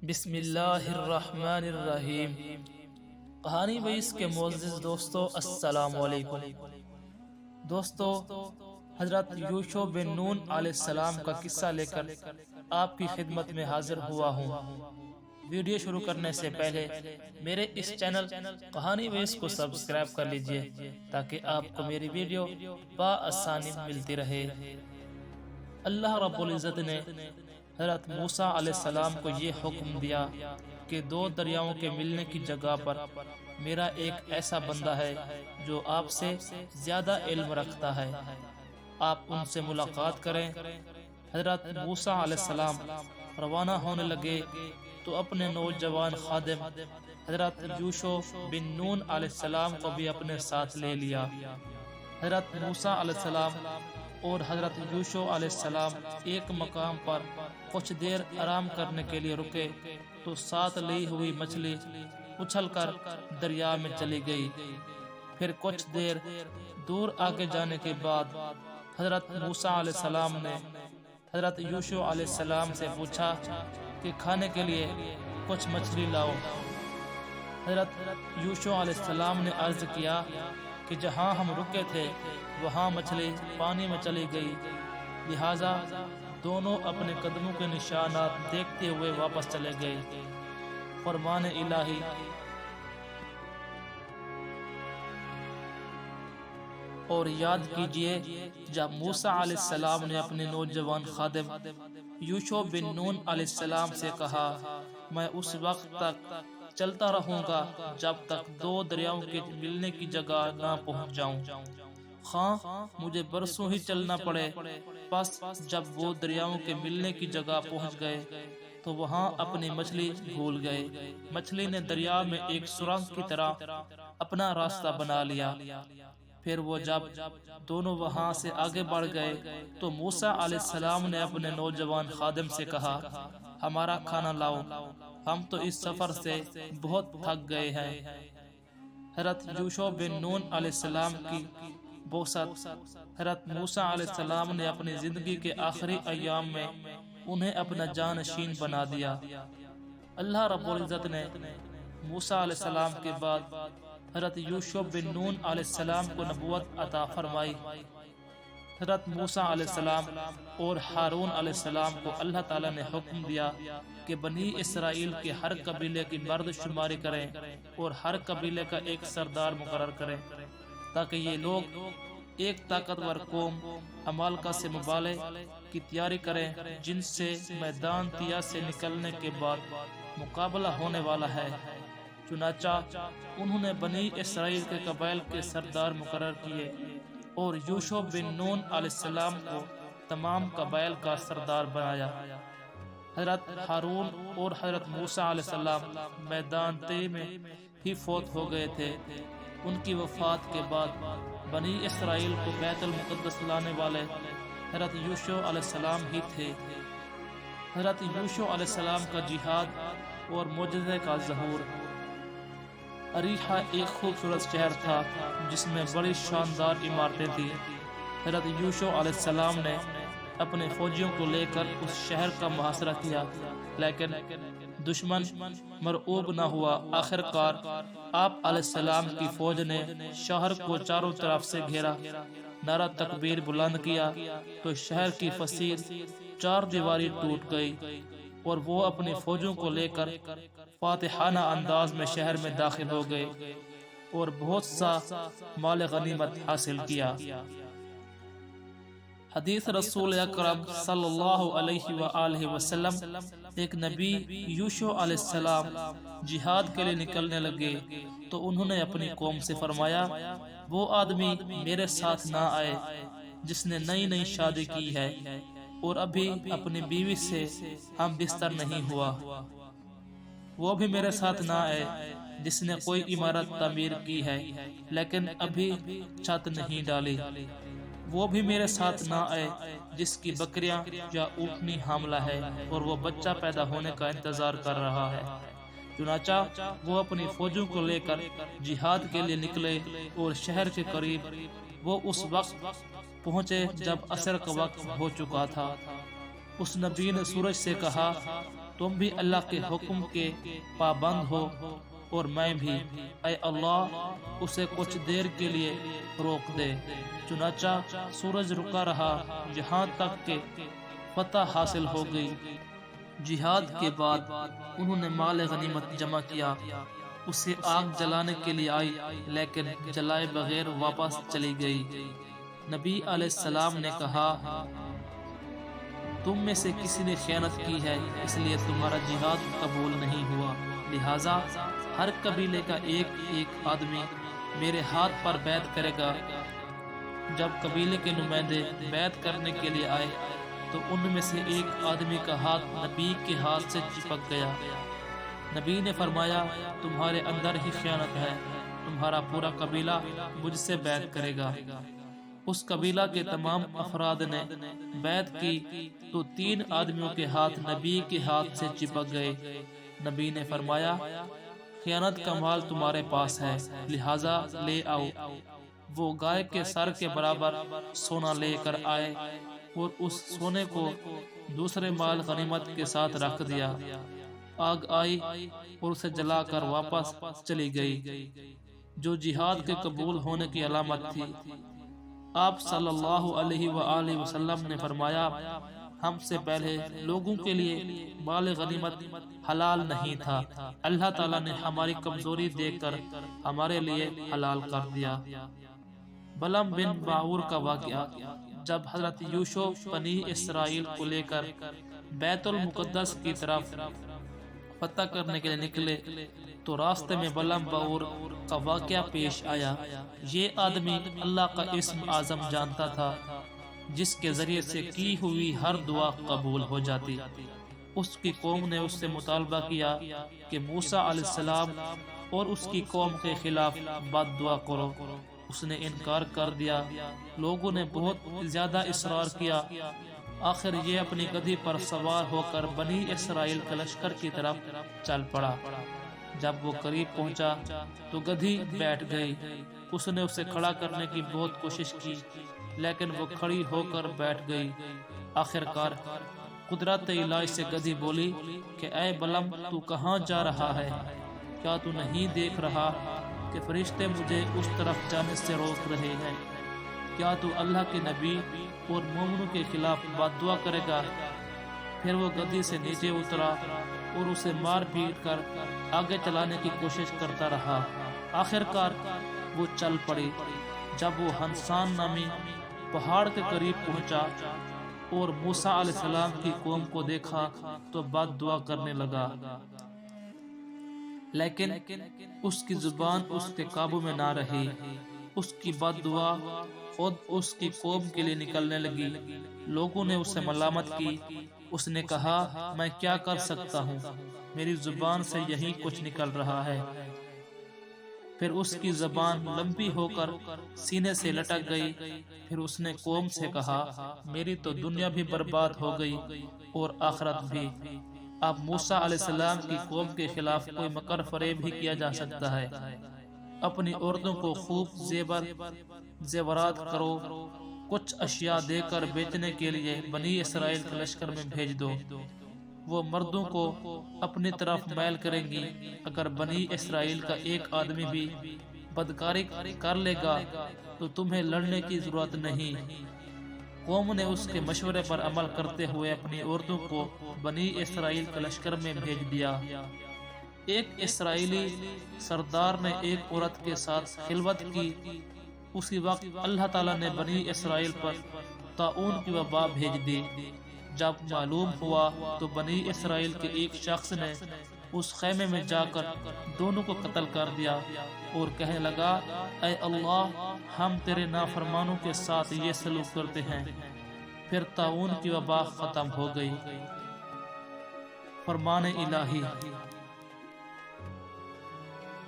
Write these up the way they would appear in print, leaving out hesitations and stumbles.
بسم اللہ الرحمن الرحیم۔ کہانی وائس کے معزز دوستو، السلام علیکم۔ دوستو، حضرت یوشع بن نون علیہ السلام کا قصہ لے کر آپ کی خدمت میں حاضر ہوا ہوں۔ ویڈیو شروع کرنے سے پہلے میرے اس چینل کہانی وائس کو سبسکرائب کر لیجئے تاکہ آپ کو میری ویڈیو بآسانی ملتی رہے۔ اللہ رب العزت نے حضرت موسیٰ علیہ السلام کو یہ حکم دیا کہ دو دریاؤں کے ملنے کی جگہ پر میرا ایک ایسا بندہ ہے جو آپ سے زیادہ علم رکھتا ہے، آپ ان سے ملاقات کریں۔ حضرت موسیٰ علیہ السلام روانہ ہونے لگے تو اپنے نوجوان خادم حضرت یوشع بن نون علیہ السلام کو بھی اپنے ساتھ لے لیا۔ حضرت موسیٰ علیہ السلام اور حضرت یوشع علیہ السلام ایک مقام پر کچھ دیر آرام کرنے کے لیے رکے تو ساتھ لی ہوئی مچھلی اچھل کر دریا میں چلی گئی۔ پھر کچھ دیر دور آگے جانے کے بعد حضرت موسیٰ علیہ السلام نے حضرت یوشع علیہ السلام سے پوچھا کہ کھانے کے لیے کچھ مچھلی لاؤ۔ حضرت یوشع علیہ السلام نے عرض کیا کہ جہاں ہم رکے تھے وہاں مچھلی پانی میں چلی گئی، لہٰذا دونوں اپنے قدموں کے نشانات دیکھتے ہوئے واپس چلے گئے۔ فرمان الہی۔ اور یاد کیجئے جب موسیٰ علیہ السلام نے اپنے نوجوان خادم یوشع بن نون علیہ السلام سے کہا، میں اس وقت تک چلتا رہوں گا جب تک دو دریاؤں کے ملنے کی جگہ نہ پہنچ جاؤں، خواہ مجھے برسوں ہی چلنا پڑے۔ پس جب وہ دریاؤں کے ملنے کی جگہ پہنچ گئے تو وہاں اپنی مچھلی بھول گئے۔ مچھلی نے دریا میں ایک سرنگ کی طرح اپنا راستہ بنا لیا۔ پھر وہ جب دونوں وہاں سے آگے بڑھ گئے تو موسیٰ علیہ السلام نے اپنے نوجوان خادم سے کہا، ہمارا کھانا لاؤ، ہم تو اس سفر سے بہت تھک گئے ہیں۔ حضرت یوشع بن نون علیہ السلام کی بوست حضرت موسیٰ علیہ السلام نے اپنی زندگی کے آخری ایام میں انہیں اپنا جانشین بنا دیا۔ اللہ رب العزت نے موسیٰ علیہ السلام کے بعد حضرت یوشع بن نون علیہ السلام کو نبوت عطا فرمائی۔ حضرت موسیٰ علیہ السلام اور ہارون علیہ السلام کو اللہ تعالیٰ نے حکم دیا کہ بنی اسرائیل کے ہر قبیلے کی مرد شماری کریں اور ہر قبیلے کا ایک سردار مقرر کریں تاکہ یہ لوگ ایک طاقتور قوم عمالقہ سے مبالے کی تیاری کریں جن سے میدان طیہ سے نکلنے کے بعد مقابلہ ہونے والا ہے۔ چنانچہ انہوں نے بنی اسرائیل کے قبائل کے سردار مقرر کیے اور یوشع بن نون علیہ السلام کو تمام قبائل کا سردار بنایا۔ حضرت ہارون اور حضرت موسیٰ علیہ السلام میدان طے میں ہی فوت ہو گئے تھے۔ ان کی وفات کے بعد بنی اسرائیل کو بیت المقدس لانے والے حضرت یوشع علیہ السلام ہی تھے۔ حضرت یوشع علیہ السلام کا جہاد اور معجزے کا ظہور۔ اریحہ ایک خوبصورت شہر تھا جس میں بڑی شاندار عمارتیں تھیں۔ حضرت یوشع علیہ السلام نے اپنے فوجیوں کو لے کر اس شہر کا محاصرہ کیا لیکن دشمن مرعوب نہ ہوا۔ آخرکار آپ علیہ السلام کی فوج نے شہر کو چاروں طرف سے گھیرا، نعرہ تکبیر بلند کیا تو شہر کی فصیل چار دیواری ٹوٹ گئی اور وہ اپنی فوجوں کو لے کر فاتحانہ انداز میں شہر میں داخل ہو گئے اور بہت سا مال غنیمت حاصل کیا۔ حدیث رسول اکرم صلی اللہ علیہ وآلہ وسلم، ایک نبی یوشع علیہ السلام جہاد کے لیے نکلنے لگے تو انہوں نے اپنی قوم سے فرمایا، وہ آدمی میرے ساتھ نہ آئے جس نے نئی شادی کی ہے اور ابھی اپنی بیوی سے ہم بستر نہیں ہوا۔ وہ بھی میرے ساتھ نہ آئے جس نے کوئی عمارت تعمیر کی ہے لیکن ابھی چھت نہیں ڈالی۔ وہ بھی میرے ساتھ نہ آئے جس کی بکریاں یا اونٹنی حاملہ ہے اور وہ بچہ پیدا ہونے کا انتظار کر رہا ہے۔ چنانچہ وہ اپنی فوجوں کو لے کر جہاد کے لیے نکلے اور شہر کے قریب وہ اس وقت پہنچے جب عصر کا وقت ہو چکا تھا۔ اس نبی نے سورج سے کہا، تم بھی اللہ کے حکم کے پابند ہو اور میں بھی، اے اللہ اسے کچھ دیر کے لیے روک دے۔ چنانچہ سورج رکا رہا یہاں تک کہ فتح حاصل ہو گئی۔ جہاد کے بعد انہوں نے مال غنیمت جمع کیا، اسے آگ جلانے کے لیے آئی لیکن جلائے بغیر واپس چلی گئی۔ نبی علیہ السلام نے کہا، تم میں سے کسی نے خیانت کی ہے، اس لیے تمہارا جہاد قبول نہیں ہوا، لہٰذا ہر قبیلے کا ایک ایک آدمی میرے ہاتھ پر بیعت کرے گا۔ جب قبیلے کے نمائندے بیعت کرنے کے لیے آئے تو ان میں سے ایک آدمی کا ہاتھ نبی کے ہاتھ سے چپک گیا۔ نبی نے فرمایا، تمہارے اندر ہی خیانت ہے، تمہارا پورا قبیلہ مجھ سے بیعت کرے گا۔ اس قبیلہ کے تمام افراد نے بیعت کی تو 3 آدمیوں کے ہاتھ نبی کے ہاتھ سے چپک گئے۔ نبی نے فرمایا، خیانت کا مال تمہارے پاس ہے، لہٰذا لے آؤ۔ وہ گائے کے سر کے برابر سونا لے کر آئے اور اس سونے کو دوسرے مال غنیمت کے ساتھ رکھ دیا۔ آگ آئی اور اسے جلا کر واپس چلی گئی، جو جہاد کے قبول ہونے کی علامت تھی۔ آپ صلی اللہ علیہ وآلہ وسلم نے فرمایا، ہم سے پہلے لوگوں کے لیے مال غنیمت حلال نہیں تھا، اللہ تعالیٰ نے ہماری کمزوری دیکھ کر ہمارے لیے حلال کر دیا۔ بلعم بن باعور کا واقعہ، جب حضرت یوشع بنی اسرائیل کو لے کر بیت المقدس کی طرف فتح کرنے کے لیے نکلے تو راستے میں بلعم باعور کا واقعہ پیش آیا۔ یہ آدمی اللہ کا اسم اعظم جانتا تھا جس کے ذریعے سے کی ہوئی ہر دعا قبول ہو جاتی۔ اس کی قوم نے اس سے مطالبہ کیا کہ موسیٰ علیہ السلام اور اس کی قوم کے خلاف بد دعا کرو۔ اس نے انکار کر دیا۔ لوگوں نے بہت زیادہ اصرار کیا، آخر یہ اپنی گدھی پر سوار ہو کر بنی اسرائیل کے لشکر کی طرف چل پڑا۔ جب وہ قریب پہنچا تو گدھی بیٹھ گئی۔ اس نے اسے کھڑا کرنے کی بہت کوشش کی لیکن وہ کھڑی ہو کر بیٹھ گئی۔ آخر کار قدرت الہی سے گدھی بولی کہ اے بلعم، تو کہاں جا رہا ہے؟ کیا تو نہیں دیکھ رہا کہ فرشتے مجھے اس طرف جانے سے روک رہے ہیں؟ کیا تو اللہ کے نبی اور مومنوں کے خلاف بد دعا کرے گا؟ پھر وہ گدھی سے نیچے اترا اور اسے مار پیٹ کر آگے چلانے کی کوشش کرتا رہا۔ آخر کار وہ چل پڑی۔ جب وہ ہنسان نامی پہاڑ کے قریب پہنچا اور موسیٰ علیہ السلام کی قوم کو دیکھا تو بد دعا کرنے لگا، لیکن اس کی زبان اس کے قابو میں نہ رہی۔ اس کی بد دعا خود اس کی قوم کے لیے نکلنے لگی۔ لوگوں نے اسے ملامت کی۔ اس نے کہا، میں کیا کر سکتا ہوں، میری زبان سے یہی کچھ نکل رہا ہے۔ پھر اس کی زبان لمبی ہو کر سینے سے لٹک گئی۔ پھر اس نے قوم سے کہا، میری تو دنیا بھی برباد ہو گئی اور آخرت بھی۔ اب موسیٰ علیہ السلام کی قوم کے خلاف کوئی مکر فریب ہی کیا جا سکتا ہے۔ اپنی عورتوں کو خوب زیورات کرو، کچھ اشیاء دے کر بیچنے کے لیے بنی اسرائیل کے لشکر میں بھیج دو۔ وہ مردوں کو اپنی طرف میل کریں گی۔ اگر بنی اسرائیل کا ایک آدمی بھی بدکاری کر لے گا تو تمہیں لڑنے کی ضرورت نہیں۔ قوم نے اس کے مشورے پر عمل کرتے ہوئے اپنی عورتوں کو بنی اسرائیل کے لشکر میں بھیج دیا۔ ایک اسرائیلی سردار نے ایک عورت کے ساتھ خلوت کی۔ اسی وقت اللہ تعالیٰ نے بنی اسرائیل پر طاعون کی وبا بھیج دی۔ جب معلوم ہوا تو بنی اسرائیل کے ایک شخص نے اس خیمے میں جا کر دونوں کو قتل کر دیا اور کہنے لگا، اے اللہ، ہم تیرے نافرمانوں کے ساتھ یہ سلوک کرتے ہیں۔ پھر طاعون کی وبا ختم ہو گئی۔ فرمان الہی۔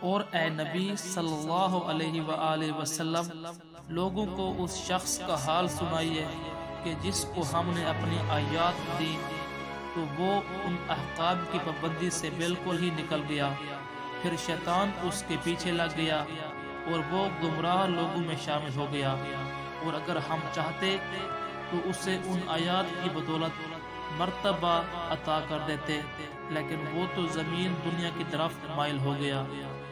اور اے نبی صلی اللہ علیہ وآلہ وسلم، لوگوں کو اس شخص کا حال سنائیے کہ جس کو ہم نے اپنی آیات دی تو وہ ان احکام کی پابندی سے بالکل ہی نکل گیا، پھر شیطان اس کے پیچھے لگ گیا اور وہ گمراہ لوگوں میں شامل ہو گیا۔ اور اگر ہم چاہتے تو اسے ان آیات کی بدولت مرتبہ عطا کر دیتے، لیکن وہ تو زمین دنیا کی طرف مائل ہو گیا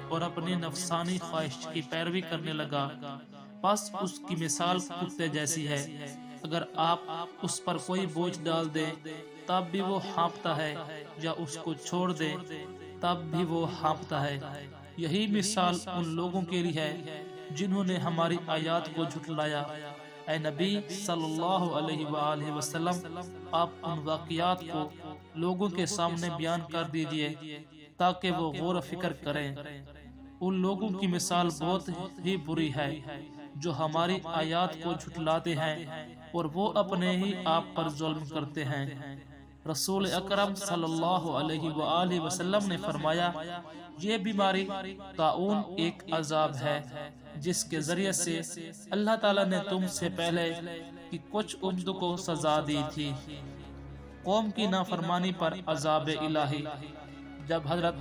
اور اپنی نفسانی خواہش کی پیروی کرنے لگا، بس اس کی مثال کتے جیسی ہے۔ اگر آپ اس پر کوئی بوجھ ڈال دیں تب بھی وہ ہانپتا ہے، یا اس کو چھوڑ دیں تب بھی وہ ہانپتا ہے۔ یہی مثال ان لوگوں کے لیے ہے جنہوں نے ہماری آیات کو جھٹلایا۔ اے نبی صلی اللہ علیہ وآلہ وسلم، آپ ان واقعات کو لوگوں کے سامنے بیان کر دیجئے تاکہ وہ غور و فکر کریں۔ ان لوگوں کی مثال بہت ہی بری ہے جو ہماری آیات کو جھٹلاتے ہیں اور وہ اپنے ہی آپ پر ظلم کرتے ہیں۔ رسول اکرم صلی اللہ علیہ وآلہ وسلم نے فرمایا، یہ بیماری طاعون ایک عذاب ہے جس کے ذریعے سے اللہ تعالیٰ نے تم سے پہلے کی کچھ امتوں کو سزا دی تھی۔ قوم کی نافرمانی پر عذاب الہی۔ جب حضرت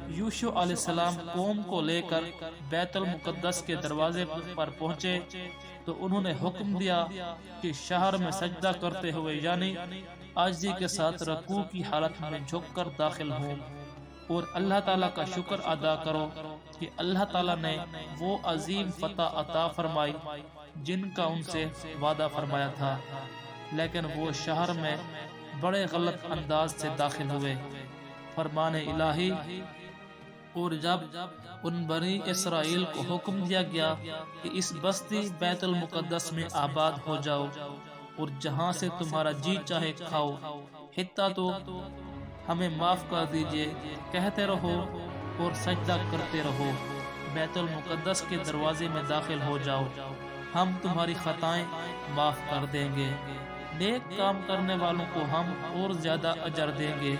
یوشع علیہ السلام قوم کو لے کر بیت المقدس کے دروازے پر پہنچے تو انہوں نے حکم دیا کہ شہر میں سجدہ کرتے ہوئے یعنی عاجزی کے ساتھ رکوع کی حالت میں جھک کر داخل ہوں اور اللہ تعالیٰ کا شکر ادا کرو کہ اللہ تعالیٰ نے وہ عظیم فتح عطا فرمائی جن کا ان سے وعدہ فرمایا تھا، لیکن وہ شہر میں بڑے غلط انداز سے داخل ہوئے۔ فرمان الہی۔ اور جب ان بنی اسرائیل کو حکم دیا گیا کہ اس بستی بیت المقدس میں آباد ہو جاؤ اور جہاں سے تمہارا جی چاہے کھاؤ، حتیٰ تو ہمیں معاف کر دیجئے، کہتے رہو اور سجدہ کرتے رہو، بیت المقدس کے دروازے میں داخل ہو جاؤ، ہم تمہاری خطائیں معاف کر دیں گے، نیک کام کرنے والوں کو ہم اور زیادہ اجر دیں گے۔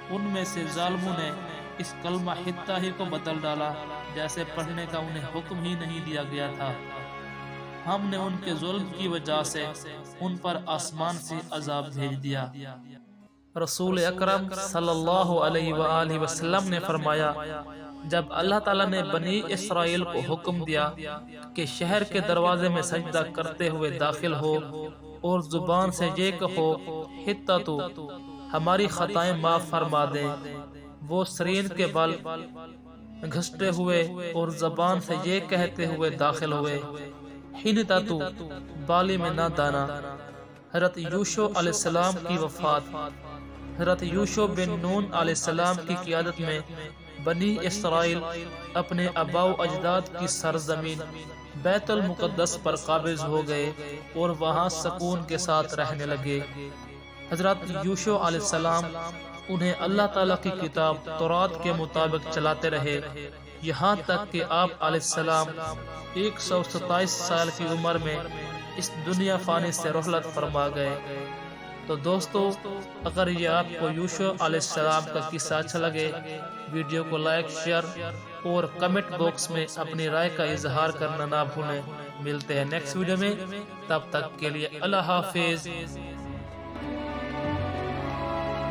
ان میں سے ظالموں نے اس کلمہ حتیٰ ہی کو بدل ڈالا جیسے پڑھنے کا انہیں حکم ہی نہیں دیا گیا تھا۔ ہم نے ان کے ظلم کی وجہ سے ان پر آسمان سے عذاب بھیج دیا۔ رسول اکرم صلی اللہ علیہ وآلہ وسلم نے فرمایا، جب اللہ تعالیٰ نے بنی اسرائیل کو حکم دیا کہ شہر کے دروازے میں سجدہ کرتے ہوئے داخل ہو اور زبان سے یہ کہو، حتیٰ تو ہماری خطائیں معاف فرما دیں، وہ سرین کے بل گھسٹے ہوئے اور زبان سے یہ کہتے ہوئے داخل ہوئے، حنیطہ تو بالی میں نہ دانا۔ حضرت یوشع علیہ السلام کی وفات۔ حضرت یوشع بن نون علیہ السلام کی قیادت میں بنی اسرائیل اپنے آباء و اجداد کی سرزمین بیت المقدس پر قابض ہو گئے اور وہاں سکون کے ساتھ رہنے لگے۔ حضرت یوشع علیہ السلام انہیں اللہ تعالیٰ کی کتاب تورات کے مطابق چلاتے رہے، یہاں تک کہ آپ علیہ السلام 127 سال کی عمر میں اس دنیا فانی سے رحلت فرما گئے۔ تو دوستو، اگر یہ آپ کو یوشع علیہ السلام کا قصہ اچھا لگے، ویڈیو کو لائک، شیئر اور کمنٹ باکس میں اپنی رائے کا اظہار کرنا نہ بھولیں۔ ملتے ہیں نیکسٹ ویڈیو میں، تب تک کے لیے اللہ حافظ۔